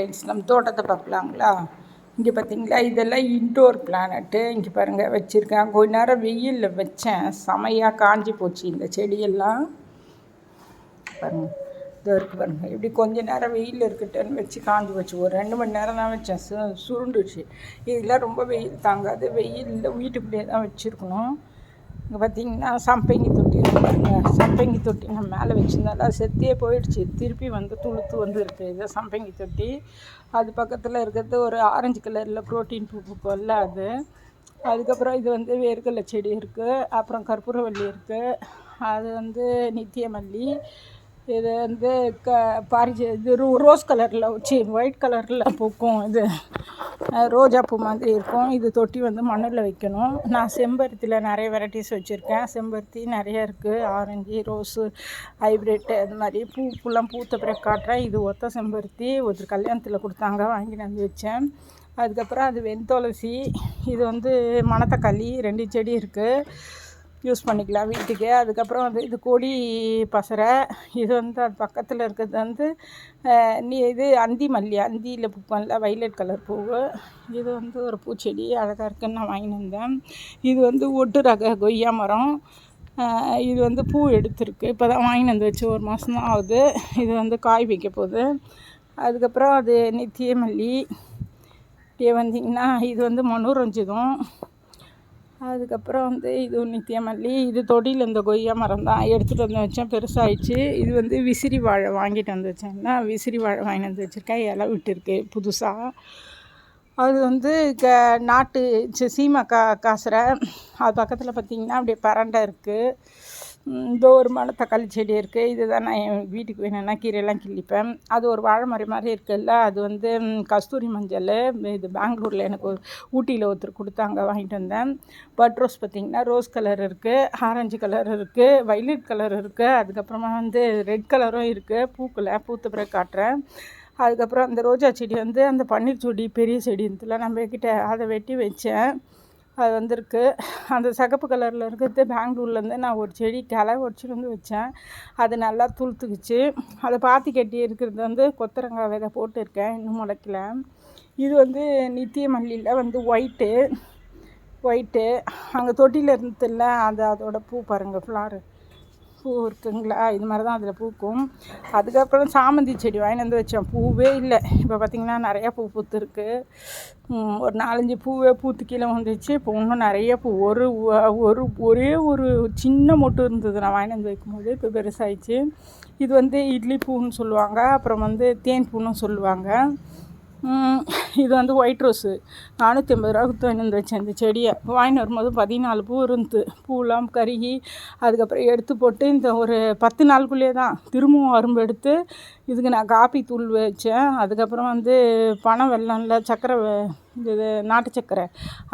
நம்ம தோட்டத்தை பார்க்கலாங்களா? இங்கே பார்த்தீங்களா, இதெல்லாம் இன்டோர் பிளானட்டு. இங்கே பாருங்கள் வச்சுருக்கேன். கொஞ்ச நேரம் வெயிலில் வச்சேன், செமையாக காஞ்சி போச்சு இந்த செடியெல்லாம். பாருங்கள், இதோ இருக்குது பாருங்கள். இப்படி கொஞ்சம் நேரம் வெயிலில் இருக்கட்டுன்னு வச்சு காஞ்சி போச்சு. ஒரு 2 மணி நேரம் தான் வச்சேன், சுருண்டுச்சு. இதெல்லாம் ரொம்ப வெயில் தாங்காது. வெயிலில் வீட்டுக்குள்ளேயே தான் வச்சுருக்கணும். இங்கே பார்த்தீங்கன்னா சம்பங்கி தொட்டி பாருங்க. சம்பங்கி தொட்டி நான் மேலே வச்சுருந்தாலும் அது செத்தே போயிடுச்சு. திருப்பி வந்து துளுத்து வந்து இருக்குது. இது சம்பங்கி தொட்டி. அது பக்கத்தில் இருக்கிறது ஒரு ஆரஞ்சு கலரில் புரோட்டீன் பூ பூக்கும்ல அது. அதுக்கப்புறம் இது வந்து வேர்க்கடலை செடி இருக்குது. அப்புறம் கற்பூரவள்ளி இருக்குது. அது வந்து நித்தியமல்லி. இது வந்து இது ரோஸ் கலரில் ஒயிட் கலரில் பூக்கும். இது ரோஜா பூ மாதிரி இருக்கும். இது தொட்டி வந்து மண்ணில் வைக்கணும். நான் செம்பருத்தியில் நிறைய வெரைட்டிஸ் வச்சுருக்கேன். செம்பருத்தி நிறைய இருக்குது. ஆரஞ்சு, ரோஸு, ஹைப்ரிட் அது மாதிரி பூலாம் பூத்த பிறகு காட்டுறேன். இது ஒத்த செம்பருத்தி ஒரு கல்யாணத்தில் கொடுத்தாங்க, வாங்கி வந்து வச்சேன். அதுக்கப்புறம் அது வெண்துளசி. இது வந்து மணத்தக்காளி. 2 செடி இருக்குது, யூஸ் பண்ணிக்கலாம் வீட்டுக்கு. அதுக்கப்புறம் வந்து இது கொடி பசரை. இது வந்து அது பக்கத்தில் இருக்கிறது வந்து இது அந்தி மல்லி. அந்தியில் பூக்கம்ல வைலட் கலர் பூவு. இது வந்து ஒரு பூச்செடி அழகாக இருக்குன்னு நான் வாங்கிட்டு வந்தேன். இது வந்து ஒட்டு ரக கொய்யா மரம். இது வந்து பூ எடுத்துருக்கு. இப்போ தான் வாங்கிட்டு வந்து வச்சு 1 மாதம் தான் ஆகுது. இது வந்து காய் வைக்க போகுது. அதுக்கப்புறம் அது நித்தியமல்லி. இப்படியே வந்திங்கன்னா இது வந்து மனோரஞ்சிதம். அதுக்கப்புறம் வந்து இது நித்தியமல்லி. இது தொடியில் இந்த கொய்யா மரம் தான் எடுத்துகிட்டு வந்து வச்சேன், பெருசாகிடுச்சு. இது வந்து விசிறி வாழை வாங்கிட்டு வந்து வச்சேன்னா விசிறி வாழை வாங்கிட்டு வந்து வச்சுருக்கேன். இலை விட்டுருக்கு புதுசாக. அது வந்து நாட்டு சீமை காசுரை. அது பக்கத்தில் பார்த்திங்கன்னா அப்படியே பரண்டை இருக்குது. இந்த ஒரு மணத்தக்காளி செடி இருக்குது. இதுதான் நான் என் வீட்டுக்கு வேணும்னா கீரையெல்லாம் கிள்ளிப்பேன். அது ஒரு வாழை மரம் மாதிரி இருக்குல்ல, அது வந்து கஸ்தூரி மஞ்சள். இது பெங்களூரில் எனக்கு ஊட்டியில் ஒருத்தர் கொடுத்தாங்க, வாங்கிட்டு வந்தேன். பட் ரோஸ் பார்த்திங்கன்னா ரோஸ் கலர் இருக்குது, ஆரஞ்சு கலர் இருக்குது, வைலட் கலர் இருக்குது. அதுக்கப்புறமா வந்து ரெட் கலரும் இருக்குது. பூத்த பிறகு காட்டுறேன். அதுக்கப்புறம் அந்த ரோஜா செடி வந்து அந்த பன்னீர் செடி பெரிய செடி இருந்துல நம்மக்கிட்ட, அதை வெட்டி வச்சேன். அது வந்திருக்கு. அந்த சிகப்பு கலரில் இருக்கிறது பெங்களூர்லேருந்து நான் ஒரு செடி கிளை உடச்சிட்டு வந்து வச்சேன். அது நல்லா துளுத்துக்குச்சு. அதை பாத்தி கட்டி இருக்கிறது வந்து கொத்தரங்காய் விதை போட்டுருக்கேன், இன்னும் முளைக்கல. இது வந்து நித்தியமல்லியில் வந்து ஒயிட்டு அங்கே தொட்டியில் இருந்ததில்ல, அதோட பூ பாருங்கள், ஃப்ளாரு பூ இருக்குங்களா, இது மாதிரி தான் அதில் பூக்கும். அதுக்கப்புறம் சாமந்தி செடி வாங்கிட்டு வந்து வச்சேன், பூவே இல்லை. இப்போ பார்த்திங்கன்னா நிறையா பூ பூத்துருக்கு. ஒரு 4-5 பூவே பூத்து கீழே வந்துச்சு. இப்போ இன்னும் நிறைய பூ. ஒரே ஒரு சின்ன மொட்டு இருந்தது நான் வாங்கிட்டு வந்து வைக்கும்போது, இப்போ பெருசாகிடுச்சு. இது வந்து இட்லி பூன்னு சொல்லுவாங்க, அப்புறம் வந்து தேன் பூன்னு சொல்லுவாங்க. இது வந்து ஒயிட் ரோஸு. 450 ரூபா கொடுத்து வாங்கிட்டு வந்து வச்சேன் இந்த செடியை. வாங்கிட்டு வரும்போது 14 பூ இருந்தது. பூலாம் கருகி அதுக்கப்புறம் எடுத்து போட்டு இந்த ஒரு 10 நாளுக்குள்ளே தான் திரும்பவும் அரும்பு எடுத்து இதுக்கு நான் காப்பி தூள் வச்சேன். அதுக்கப்புறம் வந்து பனை வெல்லம்ல சர்க்கரை, இது நாட்டு சர்க்கரை,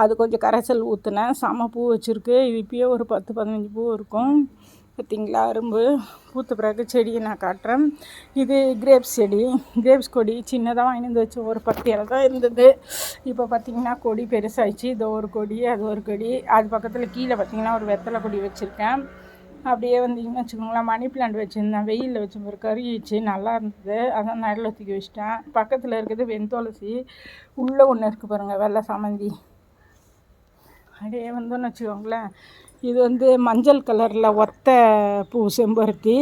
அது கொஞ்சம் கரைசல் ஊற்றினேன். செம பூ வச்சுருக்கு. இது இப்போயே ஒரு 10-15 பூ இருக்கும். பார்த்திங்களா, அரும்பு பூத்த பிறகு செடியை நான் காட்டுறேன். இது கிரேப்ஸ் செடி. கிரேப்ஸ் கொடி சின்னதாக வாங்கி வந்து வச்சு ஒரு 10 இலை தான் இருந்தது. இப்போ பார்த்திங்கன்னா கொடி பெருசாகிடுச்சு. இது ஒரு கொடி, அது ஒரு கொடி. அது பக்கத்தில் கீழே பார்த்திங்கன்னா ஒரு வெத்தலை கொடி வச்சுருக்கேன். அப்படியே வந்திங்கன்னு வச்சுக்கோங்களேன், மணி பிளான்ட் வச்சுருந்தேன். வெயிலில் வச்ச ஒரு கருகிச்சு, நல்லா இருந்தது. அதான் நடுவில் தூக்கி வச்சிட்டேன். பக்கத்தில் இருக்கிறது வெண்துளசி. உள்ளே ஒன்று இருக்குது பாருங்கள், வெள்ளை சாமந்தி. அப்படியே வந்தோன்னு வச்சுக்கோங்களேன், இது வந்து மஞ்சள் கலரில் ஒத்த பூ செம்பருத்தி.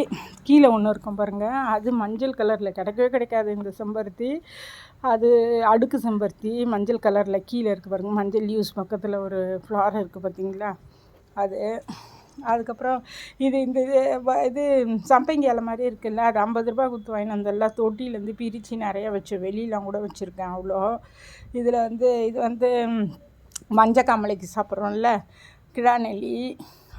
கீழே ஒன்று இருக்கும் பாருங்கள், அது மஞ்சள் கலரில் கிடைக்கவே கிடைக்காது இந்த செம்பருத்தி. அது அடுக்கு செம்பருத்தி, மஞ்சள் கலரில் கீழே இருக்குது பாருங்கள். மஞ்சள் லீவ்ஸ் பக்கத்தில் ஒரு ஃப்ளார் இருக்குது பார்த்திங்களா, அது. அதுக்கப்புறம் இது சம்பங்கி இலை மாதிரி இருக்குல்ல, அது 50 ரூபா கொடுத்து வாங்கிட்டு வந்தெல்லாம் தொட்டிலேருந்து பிரித்து நிறையா வச்சேன். வெளியெலாம் கூட வச்சுருக்கேன் அவ்வளோ. இதில் வந்து இது வந்து மஞ்சள் காமலைக்கு சாப்பிட்றோம்ல, கிழாநெல்லி.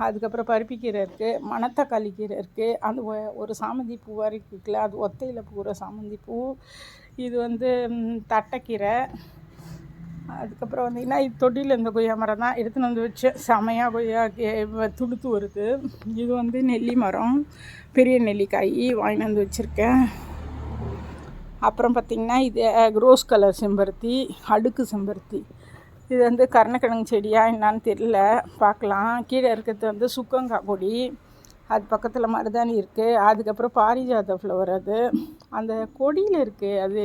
அதுக்கப்புறம் பருப்பிக்கீரை இருக்குது, மணத்தக்காளி கீரை இருக்குது. அந்த ஒரு சாமந்தி பூ மாதிரி இருக்குல்ல, அது ஒத்தையில் பூக்கிற சாமந்தி பூ. இது வந்து தட்டைக்கீரை. அதுக்கப்புறம் வந்திங்கன்னா இது தொட்டியில் இந்த கொய்யா மரம் தான் எடுத்துன்னு வந்து வச்சேன். செமையாக கொய்யா துளுத்து வருது. இது வந்து நெல்லி மரம், பெரிய நெல்லிக்காய் வாங்கிட்டு வந்து வச்சுருக்கேன். அப்புறம் பார்த்திங்கன்னா இது ரோஸ் கலர் செம்பருத்தி, அடுக்கு செம்பருத்தி. இது வந்து கருணக்கிழங்கு செடியா என்னான்னு தெரியல, பார்க்கலாம். கீழே இருக்கிறது வந்து சுக்கங்காய் கொடி. அது பக்கத்தில் மருதாணி இருக்குது. அதுக்கப்புறம் பாரிஜாத ஃப்ளவர், அது அந்த கொடியில் இருக்குது. அது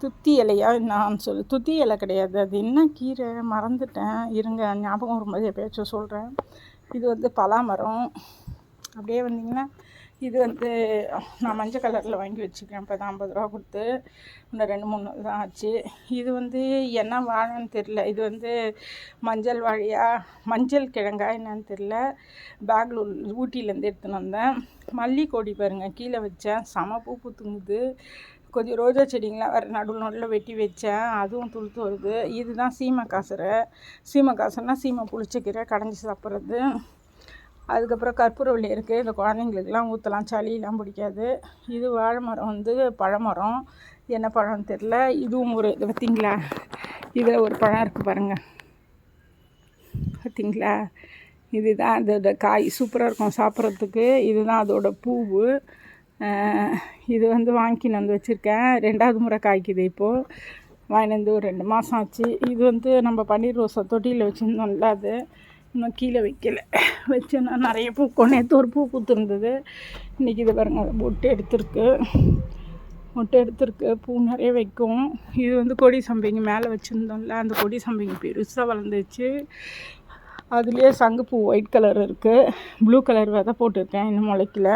துத்தி இலையா நான் துத்தி இலை கிடையாது, அது என்ன கீரை மறந்துட்டேன், இருங்க ஞாபகம் வரும்போது எப்பயாச்சும் சொல்கிறேன். இது வந்து பலாமரம். அப்படியே வந்தீங்கன்னா இது வந்து நான் மஞ்சள் கலரில் வாங்கி வச்சுக்கிறேன். இப்போ தான் 50 ரூபா கொடுத்து, இன்னும் 2-3 நாள் தான் ஆச்சு. இது வந்து என்ன வாழைன்னு தெரில, இது வந்து மஞ்சள் வாழையா மஞ்சள் கிழங்கா என்னன்னு தெரில. பெங்களூர் ஊட்டியிலேருந்து எடுத்துன்னு வந்தேன். மல்லி கொடி பாருங்கள், கீழே வச்சேன், செம பூ பூத்துங்குது. கொஞ்சம் ரோஜா செடிங்களாம் வேறு நடுவில் வெட்டி வச்சேன், அதுவும் துளுத்து வருது. இதுதான் சீமை காசுரை. சீமை காசுன்னா சீமை புளிச்சக்கீரை கடைஞ்சி சாப்பிட்றது. அதுக்கப்புறம் கற்பூரவள்ளி இருக்குது, இந்த குழந்தைங்களுக்கெல்லாம் ஊற்றலாம், சளியெல்லாம் பிடிக்காது. இது வாழை மரம் வந்து பழமரம், என்ன பழம்னு தெரில. இதுவும் ஒரு இது பார்த்திங்களா, இதில் ஒரு பழம் இருக்குது பாருங்கள், பார்த்திங்களா. இதுதான் அதோட காய், சூப்பராக இருக்கும் சாப்பிட்றதுக்கு. இதுதான் அதோட பூவு. இது வந்து வாங்கின்னு வந்து வச்சுருக்கேன், 2வது முறை காய்க்குது இப்போது. வாங்கிட்டு வந்து ஒரு 2 மாதம் ஆச்சு. இது வந்து நம்ம பன்னீர் ரோஸை தொட்டியில் வச்சுருந்தோம்ல, அது இன்னும் கீழே வைக்கலை, வச்சோன்னா நிறைய பூக்கும். நேற்று ஒரு பூ பூத்துருந்தது, இன்றைக்கி இது பாருங்கள் மொட்டை எடுத்துருக்கு, பூ நிறைய வைக்கும். இது வந்து கொடி சம்பங்கி மேலே வச்சுருந்தோம்ல, அந்த கொடி சம்பங்கி பெருசாக வளர்ந்துச்சு. அதுலேயே சங்குப்பூ ஒயிட் கலர் இருக்குது, ப்ளூ கலர் விதை போட்டிருக்கேன், இன்னும் முளைக்கல.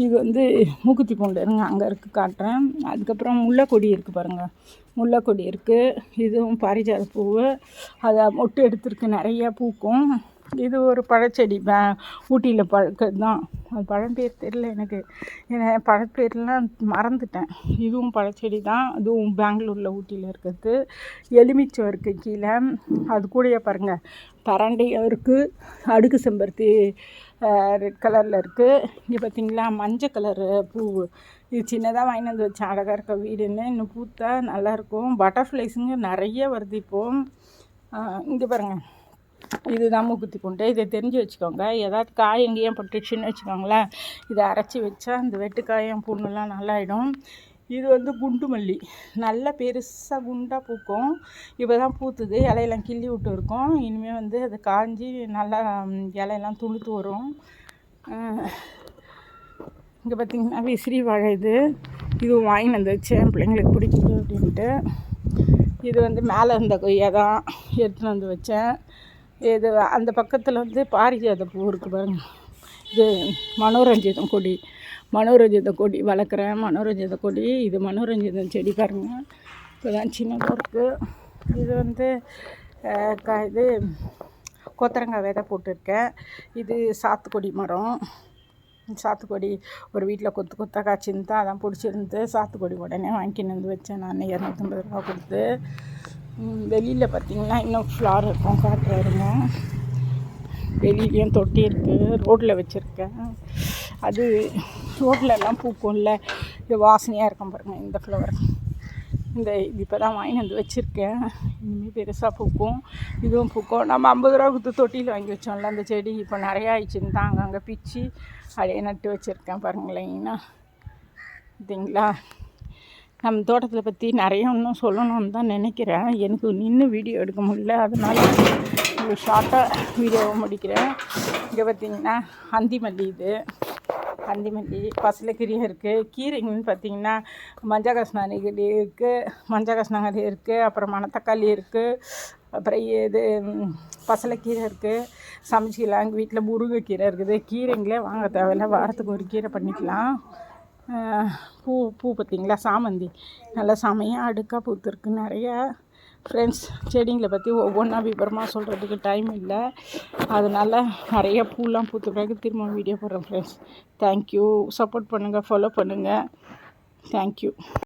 இது வந்து மூக்குத்தி பூண்டு இருங்க, அங்கே இருக்குது காட்டுறேன். அதுக்கப்புறம் முல்லைக்கொடி இருக்குது பாருங்கள், முல்லைக்கொடி இருக்குது. இதுவும் பாரிஜாத பூவு, அதை மொட்டு எடுத்துருக்கு, நிறையா பூக்கும். இது ஒரு பழச்செடி, ஊட்டியில் பழக்கிறது தான். அது பழம் பேர் தெரியல எனக்கு, ஏன்னா பழப்பேர்லாம் மறந்துட்டேன். இதுவும் பழச்செடி தான், அதுவும் பெங்களூரில் ஊட்டியில் இருக்கிறது. எலுமிச்சம் இருக்குது கீழே, அது கூடயே பாருங்கள் பரண்டையும் இருக்குது. அடுக்கு செம்பருத்தி ரெட் கலரில் இருக்குது. இங்கே பார்த்திங்களா மஞ்சள் கலரு பூ. இது சின்னதாக வாங்கிட்டு வந்து வச்சேன், அழகாக இருக்க வீடுன்னு. இன்னும் பூத்தா நல்லாயிருக்கும். பட்டர்ஃப்ளைஸுங்க நிறைய வருது இப்போது. இங்கே பாருங்கள், இதுதான் மூக்குத்தி பூண்டு. இதை தெரிஞ்சு வச்சுக்கோங்க, ஏதாவது காய் எங்கேயும் பட்டுச்சுன்னு வச்சுக்கோங்களேன், இதை அரைச்சி வச்சா இந்த வெட்டுக்காயம் புண்ணுலாம் நல்லாயிடும். இது வந்து குண்டு மல்லி, நல்ல பெருசாக குண்டாக பூக்கும். இப்போ தான் பூத்துது, இலையெல்லாம் கிள்ளி விட்டு இருக்கும். இனிமேல் வந்து அது காஞ்சி நல்லா இலையெல்லாம் துளுத்து வரும். இங்கே பார்த்திங்கன்னா விசிறி வாழை. இது வாங்கிட்டு வந்து வச்சேன், பிள்ளைங்களுக்கு பிடிக்குது அப்படின்ட்டு. இது வந்து மேலே இருந்த கொய்யா தான் எடுத்துன்னு வந்து வச்சேன். இது அந்த பக்கத்தில் வந்து பாரிஜாத பூ இருக்குது பாருங்கள், இது மனோரஞ்சிதம் கொடி வளர்க்குறேன். மனோரஞ்சித கொடி, இது மனோரஞ்சிதம் செடி பாருங்கள், இப்போ தான் சின்னதாக இருக்குது. இது வந்து இது கொத்தரங்காய் விதை போட்டிருக்கேன். இது சாத்துக்கொடி மரம். சாத்துக்கொடி ஒரு வீட்டில் கொத்தாக காய்ச்சின்னு தான், அதான் பிடிச்சிருந்து சாத்துக்கொடி உடனே வாங்கின்னு வந்து வச்சேன் நான், 250 ரூபா கொடுத்து. வெளியில் பார்த்திங்கன்னா இன்னும் ஃப்ளார் இருக்கும், காட்டுறாருங்க. வெளியிலையும் தொட்டி இருக்குது, ரோட்டில் வச்சுருக்கேன். அது ரோட்லலாம் பூக்கும்ல, இது வாசனையாக இருக்கும் பாருங்கள். இந்த ஃப்ளவர் இது இப்போ தான் வாங்கி வந்து வச்சுருக்கேன், இனிமேல் பெருசாக பூக்கும். இதுவும் பூக்கும். நம்ம 50 ரூபா கொடுத்து தொட்டியில் வாங்கி வச்சோம்ல அந்த செடி, இப்போ நிறையா ஆயிடுச்சுன்னு தான் அங்கங்கே பிச்சு அப்படியே நட்டு வச்சுருக்கேன் பாருங்களேங்கண்ணா. பார்த்தீங்களா, நம்ம தோட்டத்தில் பற்றி நிறைய இன்னும் சொல்லணும்னு தான் நினைக்கிறேன். எனக்கு நின்று வீடியோ எடுக்க முடியல, அதனால் ஒரு ஷார்ட்டாக வீடியோவை முடிக்கிறேன். இங்கே பார்த்திங்கன்னா அந்திமல்லி, இது அந்திமல்லி, பசலைக்கீரை இருக்குது. கீரைங்கன்னு பார்த்திங்கன்னா மஞ்சள் கஷ்ணாங்கரி இருக்குது, அப்புறம் மணத்தக்காளி இருக்குது, அப்புறம் இது பசலைக்கீரை இருக்குது. சமைச்சிக்கலாம். எங்கள் வீட்டில் முருங்கைக்கீரை இருக்குது. கீரைங்களே வாங்க தேவையில்ல, வாரத்துக்கு ஒரு கீரை பண்ணிக்கலாம். பூ பார்த்திங்களா, சாமந்தி நல்லா செமையாக அடுக்காக பூத்துருக்கு நிறையா. ஃப்ரெண்ட்ஸ், செடிங்களை பற்றி ஒவ்வொன்றா விவரமாக சொல்கிறதுக்கு டைம் இல்லை, அதனால் நிறைய பூலாம் பூத்த பிறகு திரும்ப வீடியோ போடுறேன். Friends, thank you. சப்போர்ட் பண்ணுங்கள், ஃபாலோ பண்ணுங்கள். தேங்க்யூ.